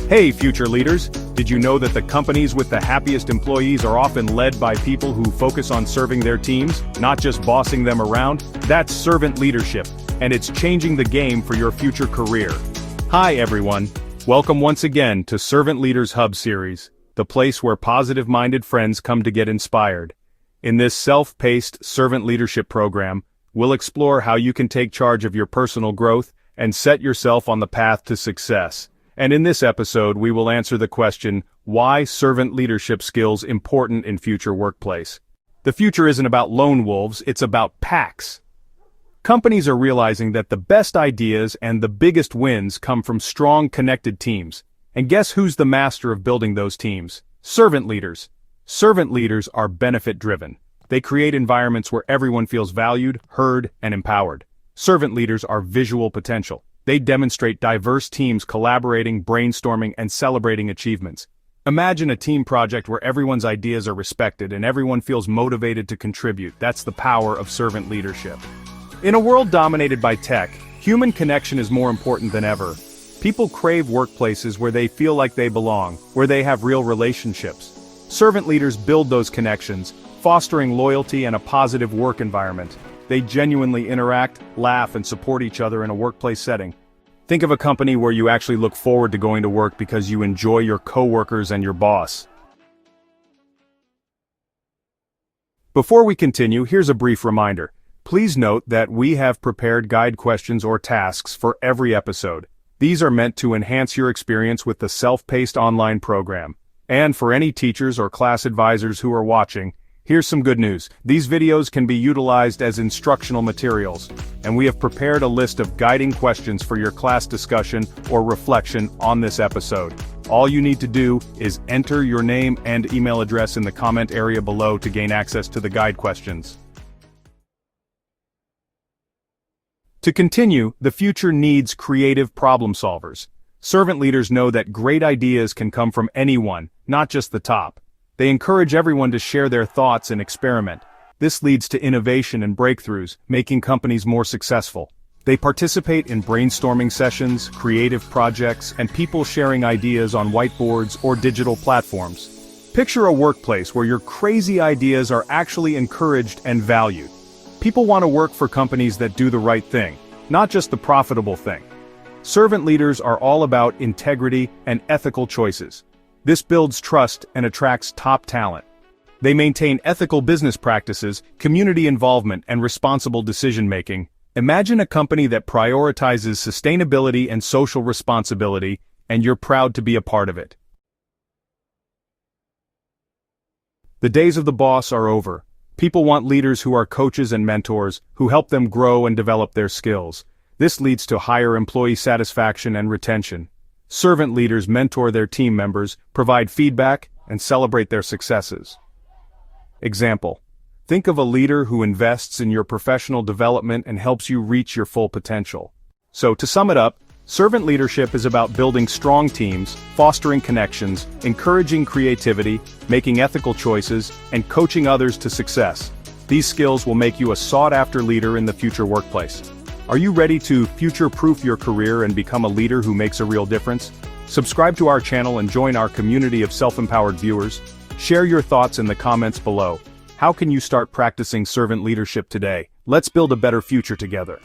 Hey, future leaders! Did you know that the companies with the happiest employees are often led by people who focus on serving their teams, not just bossing them around? That's servant leadership, and it's changing the game for your future career. Hi, everyone. Welcome once again to Servant Leaders Hub series, the place where positive-minded friends come to get inspired. In this self-paced servant leadership program, we'll explore how you can take charge of your personal growth and set yourself on the path to success. And in this episode, we will answer the question, why servant leadership skills important in future workplace? The future isn't about lone wolves, it's about packs. Companies are realizing that the best ideas and the biggest wins come from strong, connected teams. And guess who's the master of building those teams? Servant leaders. Servant leaders are benefit-driven. They create environments where everyone feels valued, heard, and empowered. Servant leaders are visual potential. They demonstrate diverse teams collaborating, brainstorming, and celebrating achievements. Imagine a team project where everyone's ideas are respected and everyone feels motivated to contribute. That's the power of servant leadership. In a world dominated by tech, human connection is more important than ever. People crave workplaces where they feel like they belong, where they have real relationships. Servant leaders build those connections, fostering loyalty and a positive work environment. They genuinely interact, laugh, and support each other in a workplace setting. Think of a company where you actually look forward to going to work because you enjoy your coworkers and your boss. Before we continue, here's a brief reminder. Please note that we have prepared guide questions or tasks for every episode. These are meant to enhance your experience with the self-paced online program. And for any teachers or class advisors who are watching, here's some good news. These videos can be utilized as instructional materials, and we have prepared a list of guiding questions for your class discussion or reflection on this episode. All you need to do is enter your name and email address in the comment area below to gain access to the guide questions. To continue, the future needs creative problem solvers. Servant leaders know that great ideas can come from anyone, not just the top. They encourage everyone to share their thoughts and experiment. This leads to innovation and breakthroughs, making companies more successful. They participate in brainstorming sessions, creative projects, and people sharing ideas on whiteboards or digital platforms. Picture a workplace where your crazy ideas are actually encouraged and valued. People want to work for companies that do the right thing, not just the profitable thing. Servant leaders are all about integrity and ethical choices. This builds trust and attracts top talent. They maintain ethical business practices, community involvement, and responsible decision-making. Imagine a company that prioritizes sustainability and social responsibility, and you're proud to be a part of it. The days of the boss are over. People want leaders who are coaches and mentors, who help them grow and develop their skills. This leads to higher employee satisfaction and retention. Servant leaders mentor their team members, provide feedback, and celebrate their successes. Example: think of a leader who invests in your professional development and helps you reach your full potential. So, to sum it up, servant leadership is about building strong teams, fostering connections, encouraging creativity, making ethical choices, and coaching others to success. These skills will make you a sought-after leader in the future workplace. Are you ready to future-proof your career and become a leader who makes a real difference? Subscribe to our channel and join our community of self-empowered viewers. Share your thoughts in the comments below. How can you start practicing servant leadership today? Let's build a better future together.